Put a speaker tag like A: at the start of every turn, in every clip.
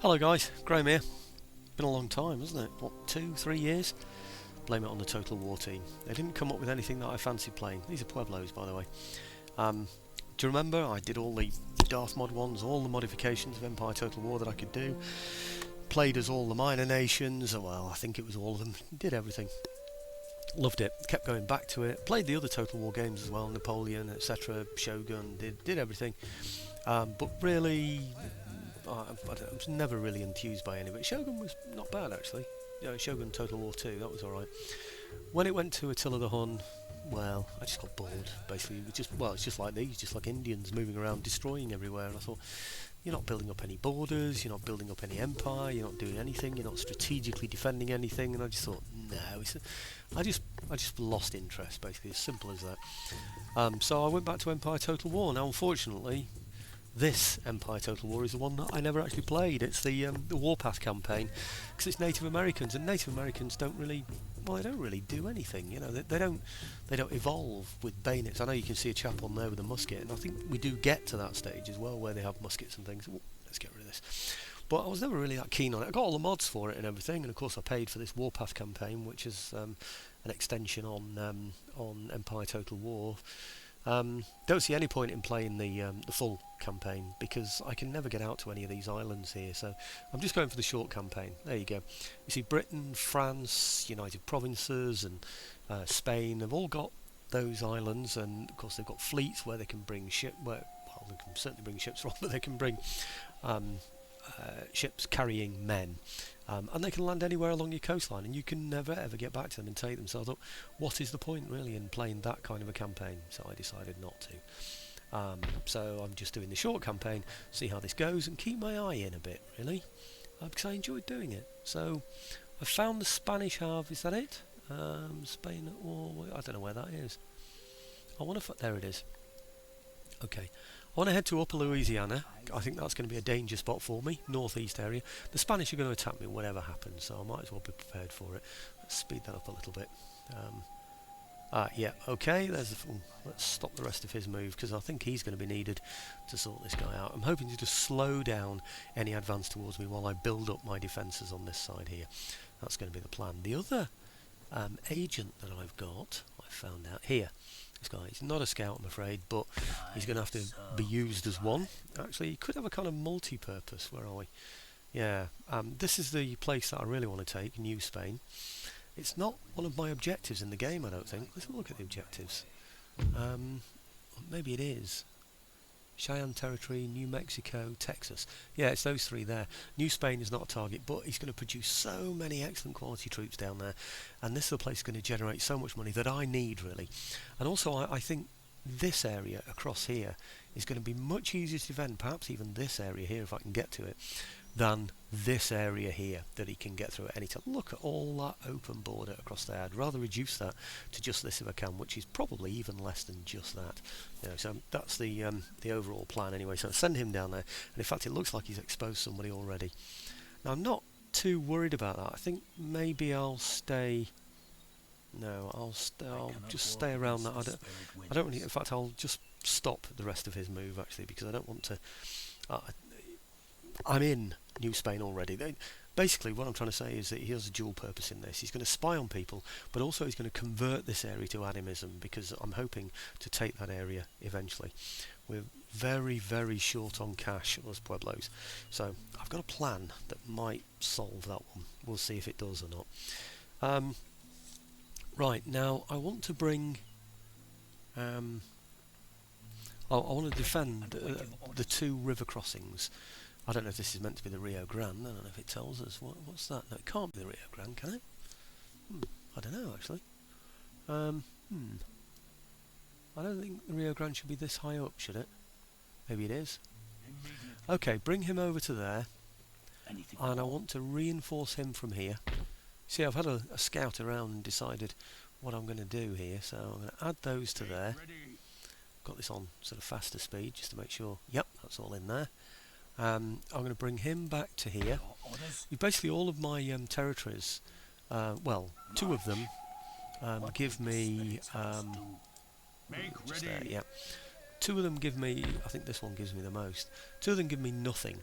A: Hello guys, Graham here. Been a long time, hasn't it? What, 2, 3 years? Blame it on the Total War team. They didn't come up with anything that I fancied playing. These are Pueblos, by the way. Do you remember? I did all the Darth Mod ones, all the modifications of Empire Total War that I could do. Played as all the minor nations, well, I think it was all of them. Did everything. Loved it. Kept going back to it. Played the other Total War games as well, Napoleon, etc. Shogun, did everything. But really, I was never really enthused by any of it. Shogun was not bad actually. Yeah, Shogun Total War 2, that was alright. When it went to Attila the Hun, well, I just got bored. Basically, it's just like these, just like Indians moving around, destroying everywhere. And I thought, you're not building up any borders, you're not building up any empire, you're not doing anything, you're not strategically defending anything. And I just thought, no, I just lost interest. Basically, as simple as that. So I went back to Empire Total War. Now, unfortunately, this Empire Total War is the one that I never actually played. It's the Warpath campaign, because it's Native Americans, and Native Americans don't really, well, they don't really do anything. You know, they don't evolve with bayonets. I know you can see a chap on there with a musket, and I think we do get to that stage as well where they have muskets and things. Ooh, let's get rid of this. But I was never really that keen on it. I got all the mods for it and everything, and of course I paid for this Warpath campaign, which is an extension on Empire Total War. Don't see any point in playing the full campaign because I can never get out to any of these islands here, so I'm just going for the short campaign. There you go. You see Britain, France, United Provinces and Spain have all got those islands, and of course they've got fleets where they can bring well, they can certainly bring ships from, but they can bring ships carrying men. And they can land anywhere along your coastline, and you can never ever get back to them and take them. So I thought, what is the point really in playing that kind of a campaign? So I decided not to. So I'm just doing the short campaign, see how this goes, and keep my eye in a bit, really, because I enjoyed doing it. So I found the Spanish half. Is that it? Spain at war. I don't know where that is. I want to. There it is. Okay. I want to head to Upper Louisiana. I think that's going to be a danger spot for me, northeast area. The Spanish are going to attack me whatever happens, so I might as well be prepared for it. Let's speed that up a little bit. Yeah, okay, let's stop the rest of his move, because I think he's going to be needed to sort this guy out. I'm hoping to just slow down any advance towards me while I build up my defences on this side here. That's going to be the plan. The other agent that I've got, I found out here. This guy, he's not a scout, I'm afraid, but he's going to have to be used as one. Actually, he could have a kind of multi-purpose. Where are we? Yeah, this is the place that I really want to take, New Spain. It's not one of my objectives in the game, I don't think. Let's have a look at the objectives. Maybe it is. Cheyenne Territory, New Mexico, Texas. Yeah, it's those three there. New Spain is not a target, but he's going to produce so many excellent quality troops down there, and this is a place going to generate so much money that I need, really. And also, I think this area across here is going to be much easier to defend, perhaps even this area here, if I can get to it, than this area here that he can get through at any time. Look at all that open border across there. I'd rather reduce that to just this if I can, which is probably even less than just that. So that's the overall plan anyway. So send him down there, and in fact it looks like he's exposed somebody already. Now I'm not too worried about that. I think maybe I'll stay. No, I'll just stay around that. I don't really. In fact, I'll just stop the rest of his move actually, because I don't want to. I'm in New Spain already. Basically, what I'm trying to say is that he has a dual purpose in this. He's going to spy on people, but also he's going to convert this area to animism, because I'm hoping to take that area eventually. We're very, very short on cash, us Pueblos. So I've got a plan that might solve that one. We'll see if it does or not. Right, now I want to bring... I want to defend the two river crossings. I don't know if this is meant to be the Rio Grande. I don't know if it tells us. What's that? No, it can't be the Rio Grande, can it? I don't know, actually. I don't think the Rio Grande should be this high up, should it? Maybe it is. Okay, bring him over to there. And I want to reinforce him from here. See, I've had a scout around and decided what I'm going to do here. So I'm going to add those to there. Got this on sort of faster speed just to make sure. Yep, that's all in there. I'm going to bring him back to here. Basically all of my territories, well, two of them give me just there, yeah, Two of them give me, I think this one gives me the most. Two of them give me nothing,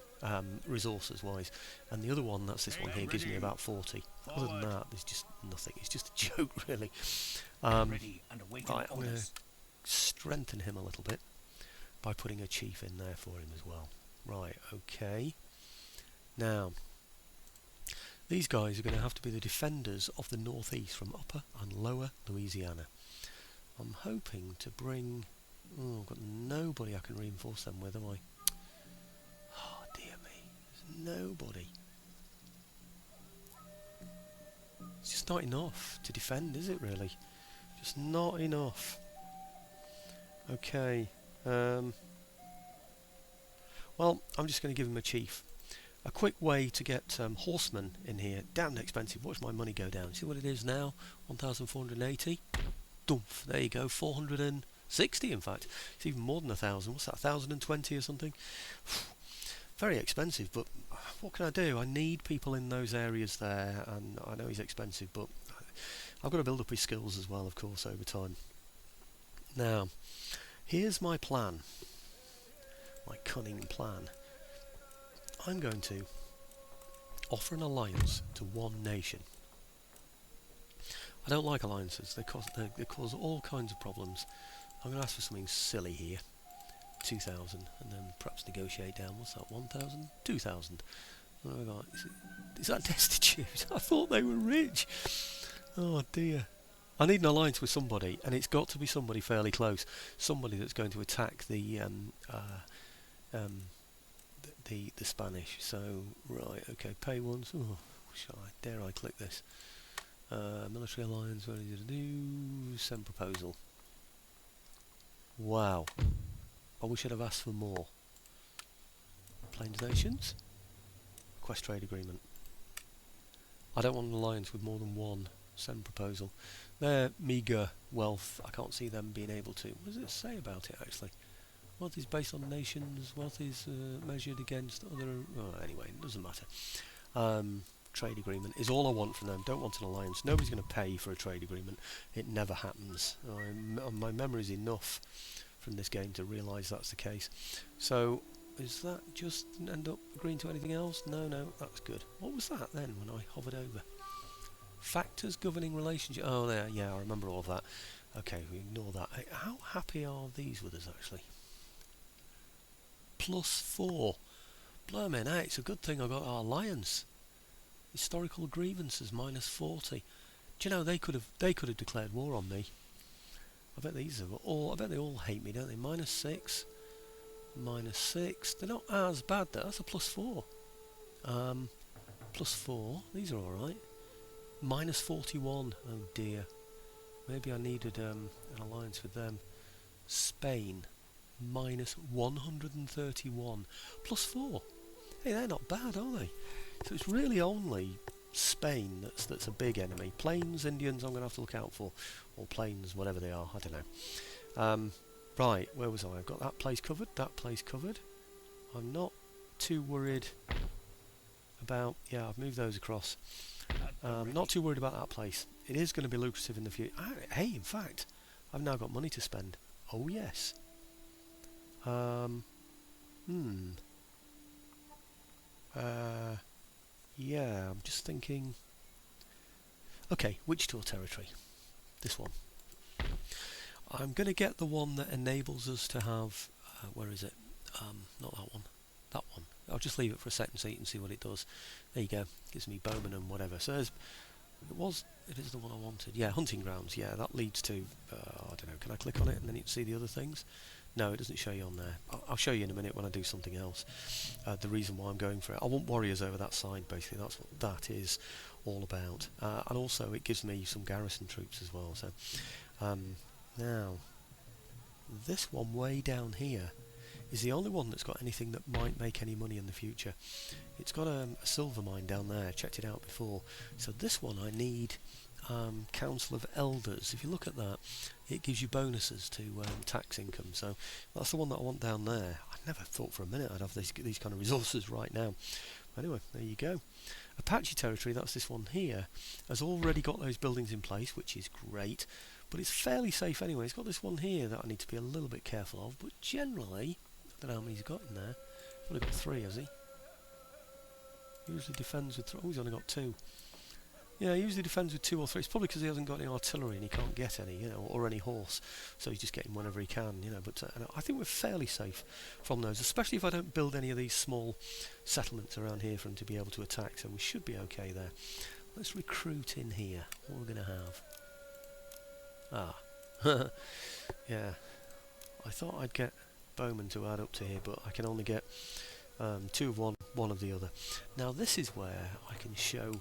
A: resources wise, and the other one, that's this one here, gives me about 40. Other than that, there's just nothing. It's just a joke, really. Right, I'm going to strengthen him a little bit by putting a chief in there for him as well. Right, okay. Now, these guys are going to have to be the defenders of the northeast from upper and lower Louisiana. I'm hoping to bring... Oh, I've got nobody I can reinforce them with, am I? Oh, dear me. There's nobody. It's just not enough to defend, is it really? Just not enough. Okay. Well, I'm just going to give him a chief. A quick way to get horsemen in here. Damn expensive. Watch my money go down. See what it is now? 1,480. Dumph. There you go. 460 in fact. It's even more than 1,000. What's that? 1,020 or something? Very expensive, but what can I do? I need people in those areas there, and I know he's expensive, but I've got to build up his skills as well, of course, over time. Now, here's my plan. My cunning plan. I'm going to offer an alliance to one nation. I don't like alliances. They cause all kinds of problems. I'm going to ask for something silly here. 2,000, and then perhaps negotiate down. What's that? 1,000? 2,000. What have I got? Is that destitute? I thought they were rich. Oh dear. I need an alliance with somebody, and it's got to be somebody fairly close. Somebody that's going to attack the Spanish. So right, okay, pay once. Oh, dare I click this? Military alliance. What are you going to do? Send proposal. Wow. I wish I'd have asked for more. Plains Nations. Request trade agreement. I don't want an alliance with more than one. Send proposal. Their meagre wealth, I can't see them being able to. What does it say about it actually? Wealth is based on nations. Wealth is measured against other... Oh, anyway, it doesn't matter. Trade agreement is all I want from them. Don't want an alliance. Nobody's going to pay for a trade agreement. It never happens. My memory is enough from this game to realise that's the case. So, is that just end up agreeing to anything else? No, that's good. What was that then when I hovered over? Factors governing relationship. Oh, there, yeah, I remember all of that. Okay, we ignore that. How happy are these with us actually? +4. Blimey, hey, it's a good thing I got our alliance. Historical grievances -40. Do you know they could have declared war on me? I bet these are all. I bet they all hate me, don't they? -6, -6. They're not as bad though. That's a +4. +4. These are all right. -41. Oh dear. Maybe I needed an alliance with them. Spain. -131. +4. Hey, they're not bad, are they? So it's really only Spain that's a big enemy. Plains Indians I'm going to have to look out for, or Plains, whatever they are. I don't know. Right, where was I? I've got that place covered. That place covered. I'm not too worried about. Yeah, I've moved those across. Not too worried about that place. It is going to be lucrative in the future. Hey, in fact, I've now got money to spend. Oh yes. Yeah, I'm just thinking. Okay, Wichita territory. This one. I'm going to get the one that enables us to have. Where is it? Not that one. That one. I'll just leave it for a second so you can see what it does. There you go. Gives me bowman and whatever. So it is the one I wanted. Yeah, hunting grounds. Yeah, that leads to. I don't know. Can I click on it and then you can see the other things? No, it doesn't show you on there. I'll show you in a minute when I do something else. The reason why I'm going for it. I want warriors over that side, basically. That's what that is all about. And also, it gives me some garrison troops as well. So, now, this one way down here is the only one that's got anything that might make any money in the future. It's got a silver mine down there. I checked it out before. So this one I need Council of Elders. If you look at that, it gives you bonuses to tax income. So that's the one that I want down there. I never thought for a minute I'd have these kind of resources right now. Anyway, there you go. Apache territory, that's this one here, has already got those buildings in place, which is great. but it's fairly safe anyway. It's got this one here that I need to be a little bit careful of, but generally, I don't know how many he's got in there. He's only got 3, has he? Usually defends with 3. Oh, he's only got 2. Yeah, he usually defends with 2 or 3. It's probably because he hasn't got any artillery and he can't get any, you know, or any horse. So he's just getting whenever he can, you know. But I think we're fairly safe from those, especially if I don't build any of these small settlements around here for him to be able to attack. So we should be okay there. Let's recruit in here. What we're going to have? Ah, yeah. I thought I'd get bowmen to add up to here, but I can only get 2 of one of the other. Now this is where I can show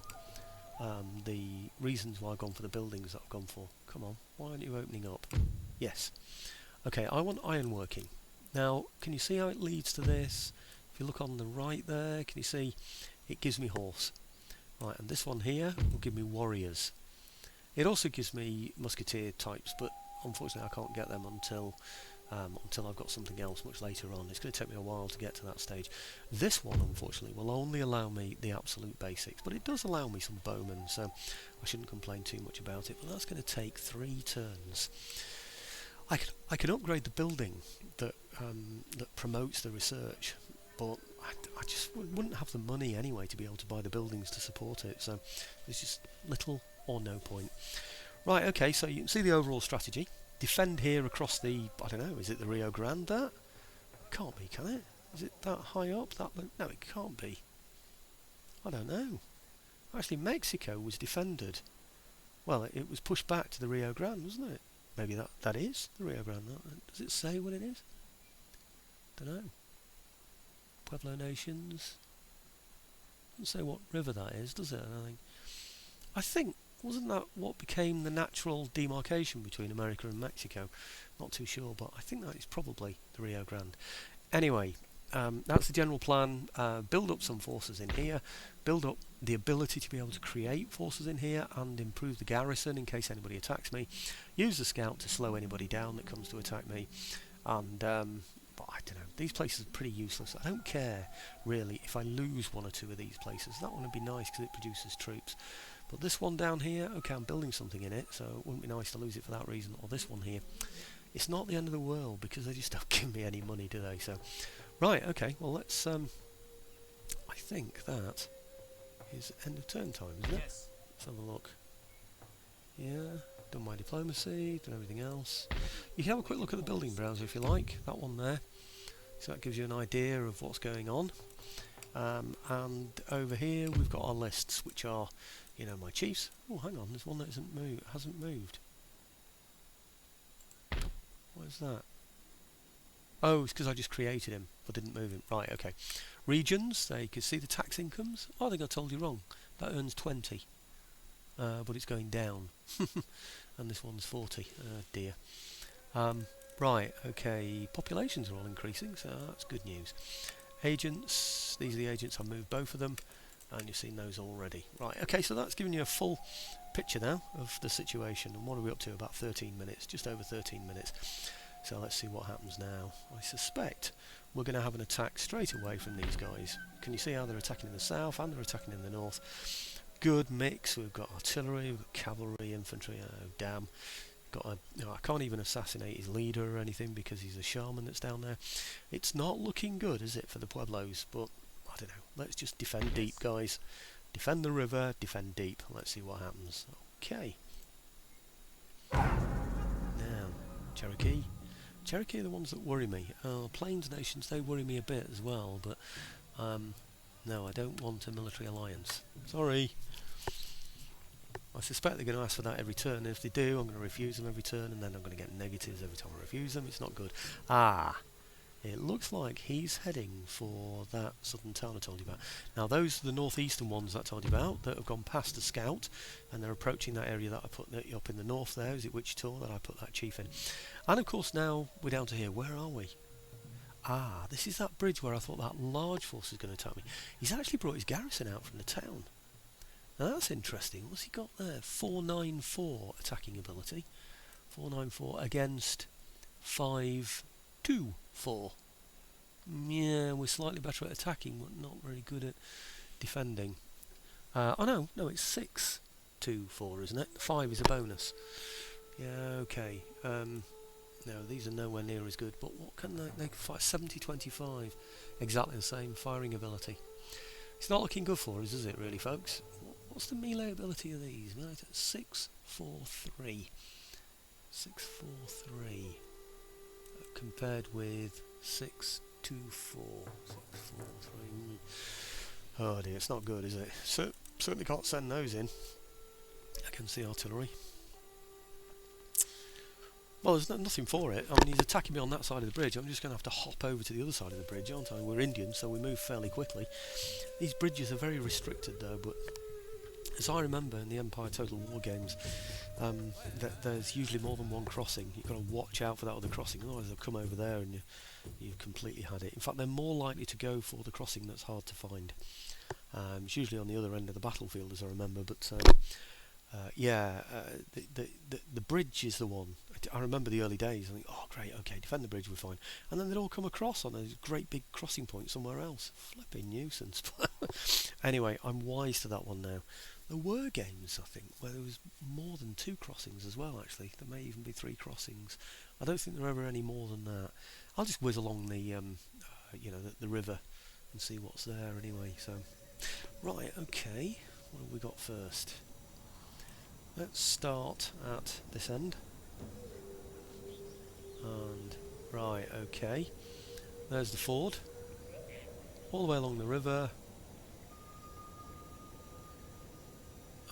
A: the reasons why I've gone for the buildings that I've gone for. Come on, why aren't you opening up? Yes. Okay, I want ironworking. Now, can you see how it leads to this? If you look on the right there, can you see it gives me horse? Right, and this one here will give me warriors. It also gives me musketeer types, but unfortunately I can't get them until I've got something else much later on. It's going to take me a while to get to that stage. This one, unfortunately, will only allow me the absolute basics, but it does allow me some bowmen, so I shouldn't complain too much about it. But that's going to take 3 turns. I could upgrade the building that promotes the research, but I just wouldn't have the money anyway to be able to buy the buildings to support it. So there's just little or no point. Right, okay, so you can see the overall strategy. Defend here across the, I don't know, is it the Rio Grande that? Can't be, can it? Is it that high up? No, it can't be. I don't know. Actually, Mexico was defended. Well, it was pushed back to the Rio Grande, wasn't it? Maybe that is the Rio Grande. Does it say what it is? Don't know. Pueblo nations. Doesn't say what river that is, does it? I think wasn't that what became the natural demarcation between America and Mexico? Not too sure, but I think that is probably the Rio Grande. Anyway, that's the general plan. Build up some forces in here, build up the ability to be able to create forces in here and improve the garrison in case anybody attacks me. Use the scout to slow anybody down that comes to attack me. And but I don't know, these places are pretty useless. I don't care really if I lose 1 or 2 of these places. That one would be nice because it produces troops. But this one down here, okay, I'm building something in it, so it wouldn't be nice to lose it for that reason. Or this one here, it's not the end of the world because they just don't give me any money, do they? So, right, okay, well let's. I think that is end of turn time, isn't it?
B: Yes.
A: Let's have a look. Yeah, done my diplomacy, done everything else. You can have a quick look at the building browser if you like. That one there. So that gives you an idea of what's going on. And over here we've got our lists, which are, you know, my chiefs. Oh, hang on, there's one that hasn't moved. What is that? Oh, it's because I just created him, but didn't move him. Right, okay. Regions, there you can see the tax incomes. Oh, I think I told you wrong. That earns 20, but it's going down. And this one's 40. Dear. Right, okay. Populations are all increasing, so that's good news. Agents, these are the agents. I've moved both of them, and you've seen those already. Right, okay, so that's given you a full picture now of the situation. And what are we up to? About 13 minutes, just over 13 minutes. So let's see what happens now. I suspect we're going to have an attack straight away from these guys. Can you see how they're attacking in the south and they're attacking in the north? Good mix. We've got artillery, we've got cavalry, infantry. Oh, damn. I can't even assassinate his leader or anything because he's a shaman that's down there. It's not looking good, is it, for the Pueblos? But I don't know. Let's just defend deep, guys. Defend the river, defend deep. Let's see what happens. Okay. Now, Cherokee. Cherokee are the ones that worry me. Plains nations, they worry me a bit as well. But no, I don't want a military alliance. Sorry. I suspect they're going to ask for that every turn, and if they do, I'm going to refuse them every turn, and then I'm going to get negatives every time I refuse them. It's not good. Ah, it looks like he's heading for that southern town I told you about. Now, those are the northeastern ones that I told you about that have gone past the scout, and they're approaching that area that I put up in the north there. Is it Wichita that I put that chief in? And of course, now we're down to here. Where are we? Ah, this is that bridge where I thought that large force was going to attack me. He's actually brought his garrison out from the town. Now that's interesting. What's he got there? 494 attacking ability. 494 against 524. Yeah, we're slightly better at attacking, but not very good at defending. Oh no, it's 624, isn't it? 5 is a bonus. Yeah, okay. No, these are nowhere near as good, but what can they can fire? 70-25. Exactly the same firing ability. It's not looking good for us, is it, really, folks? What's the melee ability of these? Right, 6-4-3. 6-4-3. Compared with 6-2-4. 6-4-3. Oh dear, it's not good, is it? Certainly can't send those in against the artillery. Well, there's nothing for it. I mean, he's attacking me on that side of the bridge. I'm just going to have to hop over to the other side of the bridge, aren't I? We're Indians, so we move fairly quickly. These bridges are very restricted, though, but as I remember in the Empire Total War games, there's usually more than one crossing. You've got to watch out for that other crossing, otherwise they'll come over there and you've completely had it. In fact, they're more likely to go for the crossing that's hard to find. It's usually on the other end of the battlefield, as I remember, but the bridge is the one. I remember the early days. I think, oh great, okay, defend the bridge, we're fine. And then they'd all come across on a great big crossing point somewhere else. Flipping nuisance. Anyway, I'm wise to that one now. There were games, I think, where there was more than 2 crossings as well. Actually, there may even be 3 crossings. I don't think there are ever any more than that. I'll just whiz along the river and see what's there anyway. So, right, okay. What have we got first? Let's start at this end. And, right, okay. There's the ford. All the way along the river.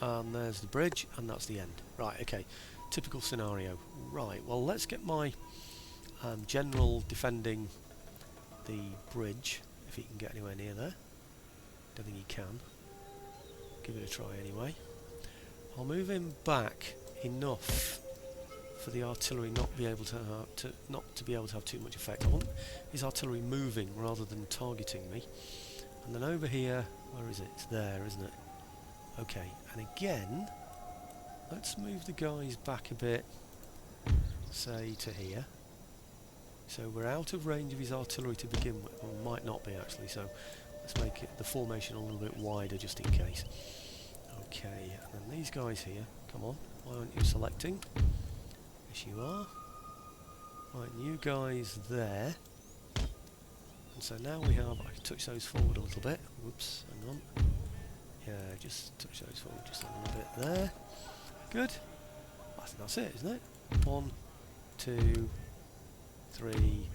A: And there's the bridge, and that's the end. Right, okay. Typical scenario. Right, well, let's get my general defending the bridge, if he can get anywhere near there. Don't think he can. Give it a try anyway. I'll move him back enough for the artillery not be able to have too much effect. I want his artillery moving rather than targeting me. And then over here, where is it? It's there, isn't it? Okay, and again, let's move the guys back a bit, say to here. So we're out of range of his artillery to begin with, or might not be actually, so let's make the formation a little bit wider just in case. Okay, and then these guys here, come on, why aren't you selecting? Yes you are. Right, and you guys there. And so now we have, I can touch those forward a little bit, whoops, hang on. Yeah, just touch those forward just a little bit there. Good. I think that's it, isn't it? 1, 2, 3,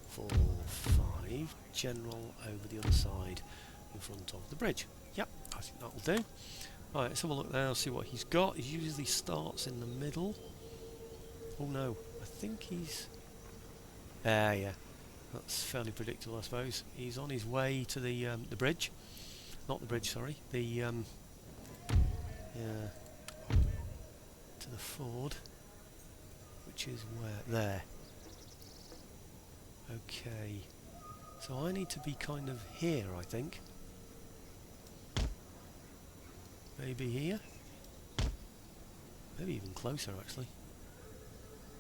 A: 4, 5. General over the other side in front of the bridge. Yep, I think that'll do. Right, let's have a look there, see what he's got. He usually starts in the middle. Oh no, I think he's... yeah. That's fairly predictable, I suppose. He's on his way to the bridge. Not the bridge, sorry. The yeah, to the ford, which is where there. Okay, so I need to be kind of here, I think. Maybe here. Maybe even closer, actually.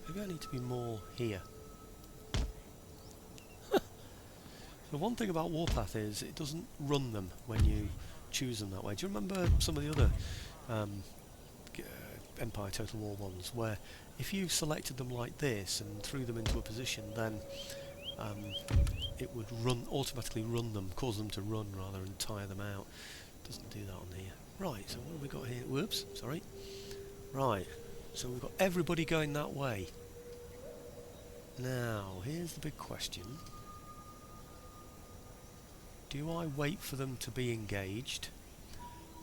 A: Maybe I need to be more here. The one thing about Warpath is it doesn't run them when you choose them that way. Do you remember some of the other Empire Total War ones where if you selected them like this and threw them into a position, then it would automatically run them, cause them to run rather, and tire them out. It doesn't do that on here. Right, so what have we got here? Whoops, sorry. Right, so we've got everybody going that way. Now, here's the big question. Do I wait for them to be engaged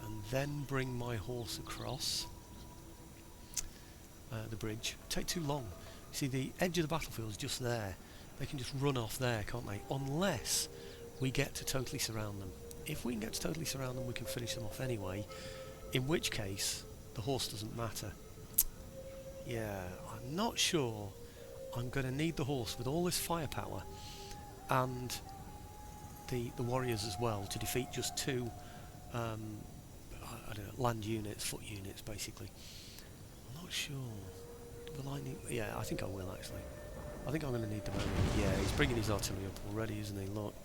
A: and then bring my horse across the bridge? Take too long. See, the edge of the battlefield is just there. They can just run off there, can't they? Unless we get to totally surround them. If we can get to totally surround them, we can finish them off anyway, in which case the horse doesn't matter. Yeah, I'm not sure I'm going to need the horse with all this firepower and the warriors as well to defeat just 2 I don't know, land units, foot units basically. I'm not sure. Will I need... Yeah, I think I will actually. I think I'm going to need them only. Yeah, he's bringing his artillery up already, isn't he? Look.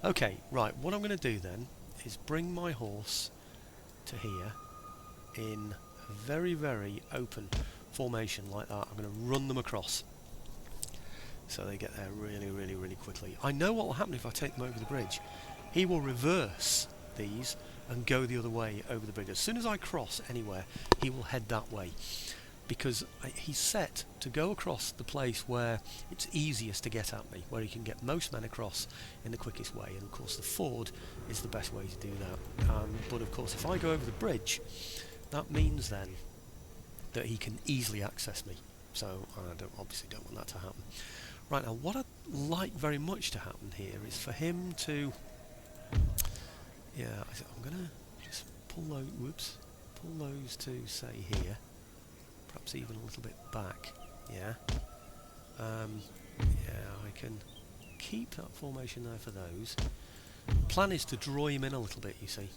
A: Okay, right, what I'm going to do then is bring my horse to here in a very, very open formation like that, I'm going to run them across. So they get there really, really, really quickly. I know what will happen if I take them over the bridge. He will reverse these and go the other way over the bridge. As soon as I cross anywhere, he will head that way. Because he's set to go across the place where it's easiest to get at me, where he can get most men across in the quickest way. And of course the ford is the best way to do that. But of course if I go over the bridge, that means then that he can easily access me. So I obviously don't want that to happen. Right, now what I'd like very much to happen here is for him to... Yeah, I'm going to just pull those to, say, here. Perhaps even a little bit back, yeah. Yeah, I can keep that formation there for those. Plan is to draw him in a little bit, you see.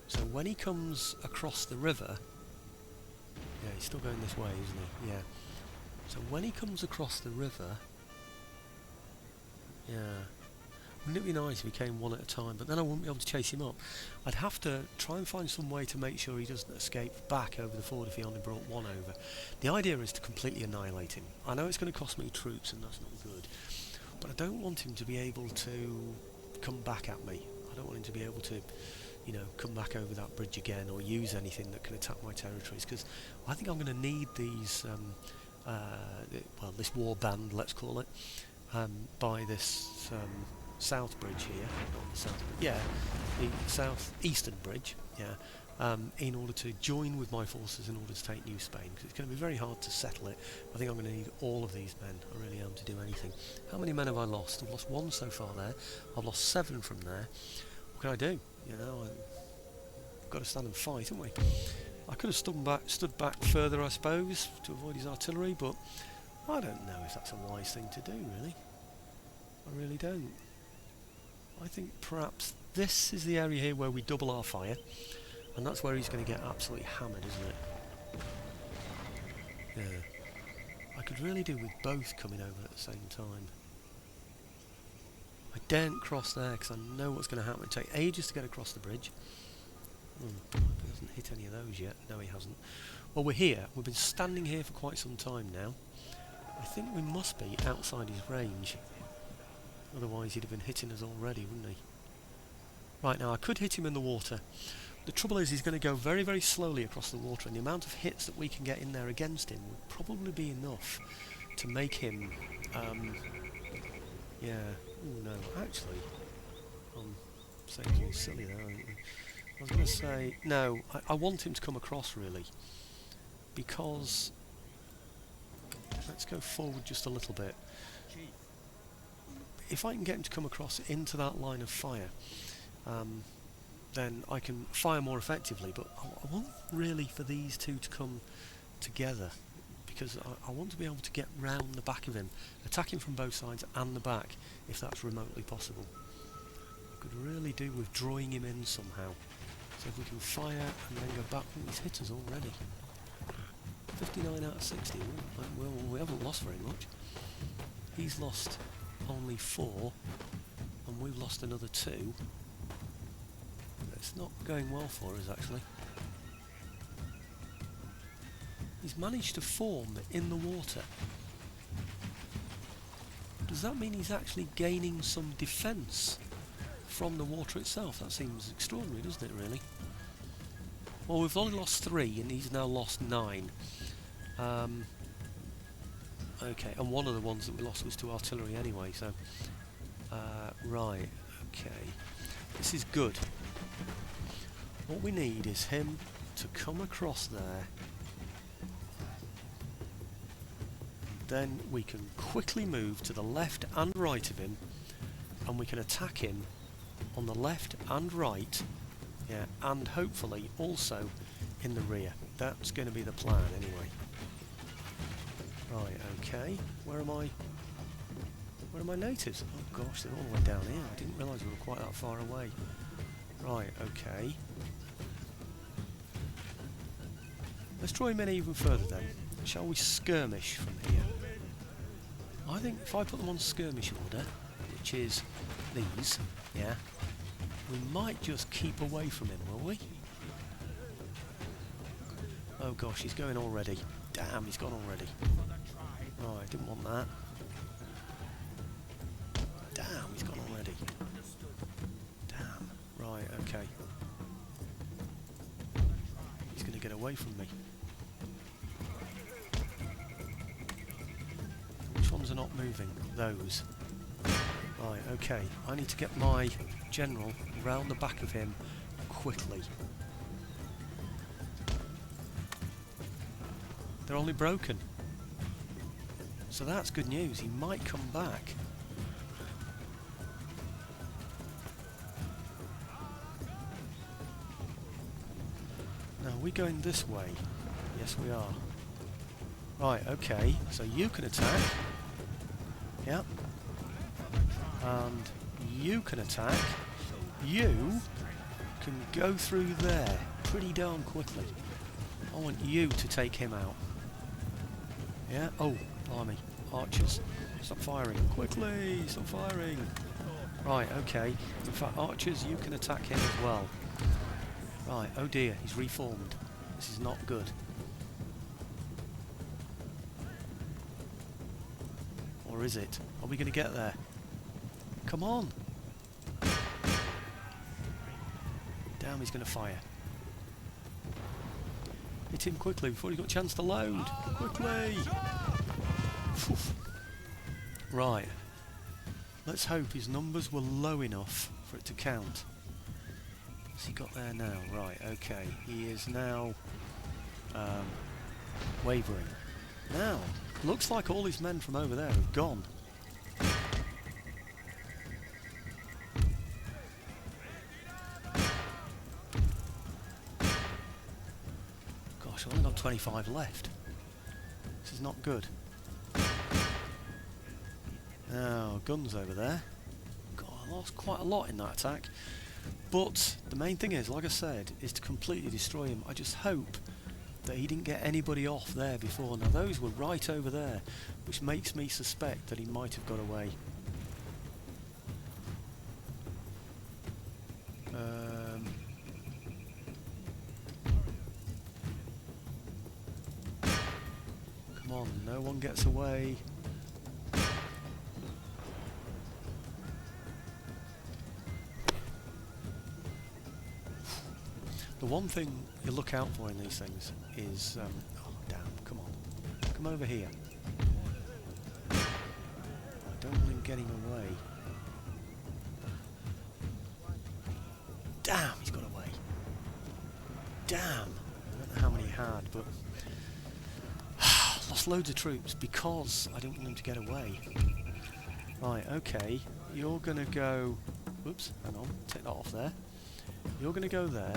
A: So when he comes across the river... Yeah, he's still going this way, isn't he? Yeah. So when he comes across the river... Yeah... Wouldn't it be nice if he came one at a time, but then I wouldn't be able to chase him up. I'd have to try and find some way to make sure he doesn't escape back over the ford if he only brought one over. The idea is to completely annihilate him. I know it's going to cost me troops and that's not good, but I don't want him to be able to come back at me. I don't want him to be able to, you know, come back over that bridge again or use anything that can attack my territories, because I think I'm going to need these, well, this war band, let's call it, by this... south bridge here, not the south, yeah, the south-eastern bridge, yeah, in order to join with my forces in order to take New Spain, because it's going to be very hard to settle it. I think I'm going to need all of these men, I really am, to do anything. How many men have I lost? I've lost 1 so far there, I've lost 7 from there. What can I do? You know, I've got to stand and fight, haven't we? I could have stood back further, I suppose, to avoid his artillery, but I don't know if that's a wise thing to do, really. I really don't. I think perhaps this is the area here where we double our fire, and that's where he's going to get absolutely hammered, isn't it? Yeah. I could really do with both coming over at the same time. I daren't cross there because I know what's going to happen. It'll take ages to get across the bridge. He hasn't hit any of those yet. No, he hasn't. Well, we're here. We've been standing here for quite some time now. I think we must be outside his range. Otherwise he'd have been hitting us already, wouldn't he? Right, now I could hit him in the water. The trouble is he's going to go very, very slowly across the water, and the amount of hits that we can get in there against him would probably be enough to make him... yeah... Oh no, actually... I'm saying something silly there. I was going to say... No, I want him to come across, really. Because... Let's go forward just a little bit. If I can get him to come across into that line of fire, then I can fire more effectively, but I want really for these two to come together, because I want to be able to get round the back of him, attack him from both sides and the back, if that's remotely possible. I could really do with drawing him in somehow. So if we can fire and then go back, he's hit us already. 59 out of 60, well, we haven't lost very much. He's lost only 4, and we've lost another 2. It's not going well for us, actually. He's managed to form in the water. Does that mean he's actually gaining some defence from the water itself? That seems extraordinary, doesn't it, really? Well, we've only lost 3, and he's now lost 9. Okay, and one of the ones that we lost was to artillery anyway, so... right, okay. This is good. What we need is him to come across there. Then we can quickly move to the left and right of him, and we can attack him on the left and right, yeah, and hopefully also in the rear. That's going to be the plan anyway. Right, okay. Where are my natives? Oh gosh, they're all the way down here. I didn't realise we were quite that far away. Right, okay. Let's draw him in even further then. Shall we skirmish from here? I think if I put them on skirmish order, which is these, yeah, we might just keep away from him, will we? Oh gosh, he's going already. Damn, he's gone already. Right, didn't want that. Damn, he's gone already. Damn. Right, okay. He's going to get away from me. Which ones are not moving? Those. Right, okay. I need to get my general round the back of him quickly. They're only broken. So that's good news. He might come back. Now, are we going this way? Yes, we are. Right, okay. So you can attack. Yep. And you can attack. You can go through there pretty darn quickly. I want you to take him out. Yeah? Oh, blimey. Archers. Stop firing. Quickly! Stop firing! Right, okay. In fact, archers, you can attack him as well. Right, oh dear, he's reformed. This is not good. Or is it? Are we going to get there? Come on! Damn, he's going to fire. Hit him quickly before he got a chance to load. Quickly! Oof. Right. Let's hope his numbers were low enough for it to count. What's he got there now? Right, okay. He is now wavering. Now, looks like all his men from over there have gone. Gosh, I've only got 25 left. This is not good. Now, guns over there. God, I lost quite a lot in that attack. But the main thing is, like I said, is to completely destroy him. I just hope that he didn't get anybody off there before. Now, those were right over there, which makes me suspect that he might have got away. Come on, no one gets away. The one thing you look out for in these things is... oh, damn, come on. Come over here. I don't want him getting away. Damn, he's got away. Damn. I don't know how many he had, but... lost loads of troops because I don't want him to get away. Right, okay. You're going to go... Whoops, hang on. Take that off there. You're going to go there.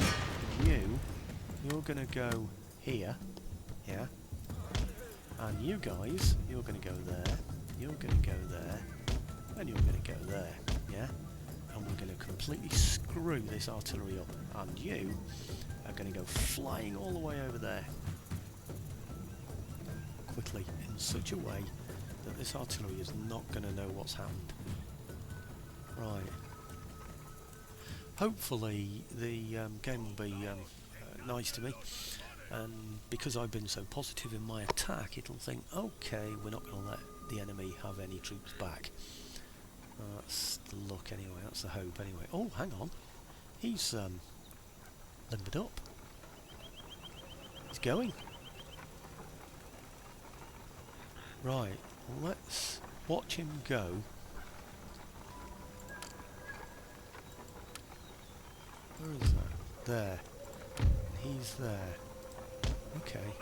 A: You're going to go here, yeah, and you guys, you're going to go there, you're going to go there, and you're going to go there, yeah, and we're going to completely screw this artillery up, and you are going to go flying all the way over there, quickly, in such a way that this artillery is not going to know what's happened. Right. Hopefully the game will be nice to me, and because I've been so positive in my attack, it'll think, okay, we're not going to let the enemy have any troops back. That's the look anyway, that's the hope anyway. Oh, hang on, he's limbered up. He's going. Right, well, let's watch him go. Where is that? There. He's there. Okay.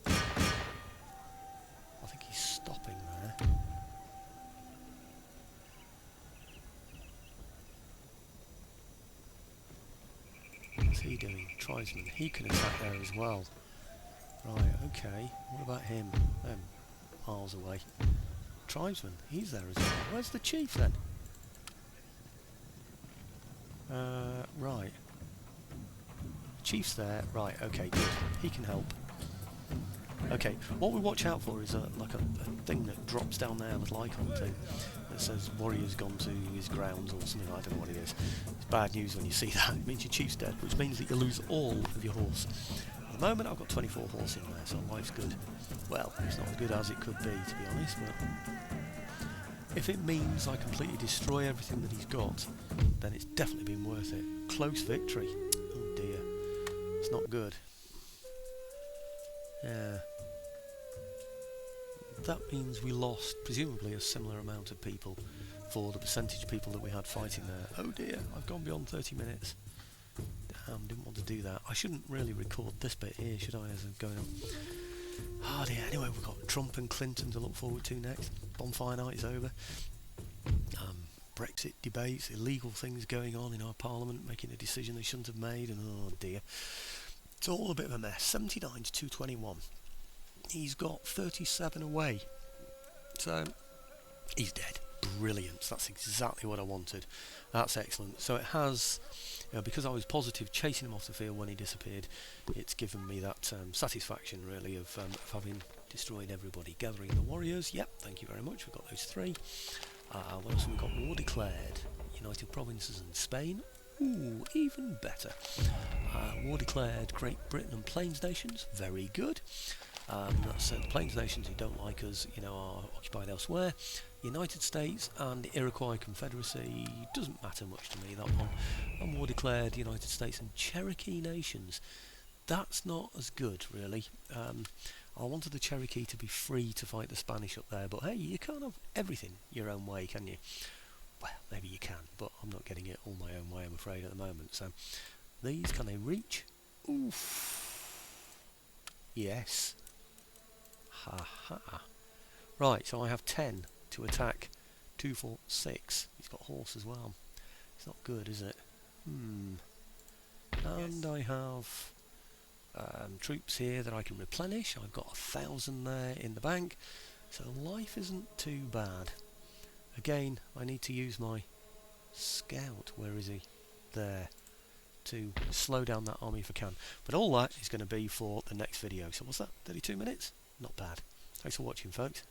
A: I think he's stopping there. What's he doing? Tribesman. He can attack there as well. Right, okay. What about him? Miles away. Tribesman. He's there as well. Where's the chief then? Right. Chief's there. Right, okay, good. He can help. Okay, what we watch out for is like a thing that drops down there, a little icon thing, that that says warrior's gone to his grounds or something. I don't know what it is. It's bad news when you see that. It means your chief's dead, which means that you lose all of your horse. At the moment I've got 24 horse in there, so life's good. Well, it's not as good as it could be, to be honest, but if it means I completely destroy everything that he's got, then it's definitely been worth it. Close victory. Oh dear. It's not good. Yeah. That means we lost, presumably, a similar amount of people for the percentage of people that we had fighting there. Oh dear, I've gone beyond 30 minutes. Damn, didn't want to do that. I shouldn't really record this bit here, should I, as I'm going on? Oh dear, anyway, we've got Trump and Clinton to look forward to next. Bonfire night is over. Brexit debates, illegal things going on in our parliament, making a decision they shouldn't have made, and oh dear. It's all a bit of a mess. 79 to 221. He's got 37 away. So, he's dead. Brilliant. That's exactly what I wanted. That's excellent. So it has, because I was positive chasing him off the field when he disappeared, it's given me that satisfaction, really, of having destroyed everybody. Gathering the warriors. Yep, thank you very much. We've got those 3. What else have we got? War declared. United Provinces and Spain. Ooh, even better. War declared Great Britain and Plains nations. Very good. That's the Plains nations who don't like us, are occupied elsewhere. United States and the Iroquois Confederacy doesn't matter much to me, that one. And war declared United States and Cherokee nations. That's not as good, really. I wanted the Cherokee to be free to fight the Spanish up there, but hey, you can't have everything your own way, can you? Well, maybe you can, but I'm not getting it all my own way, I'm afraid, at the moment. So, these, can they reach? Oof. Yes. Ha ha. Right, so I have 10 to attack 2, 4, 6. He's got horse as well. It's not good, is it? And
B: Yes.
A: I have troops here that I can replenish. I've got 1,000 there in the bank, so life isn't too bad. Again, I need to use my scout. Where is he? There. To slow down that army if I can. But all that is going to be for the next video. So what's that? 32 minutes? Not bad. Thanks for watching, folks.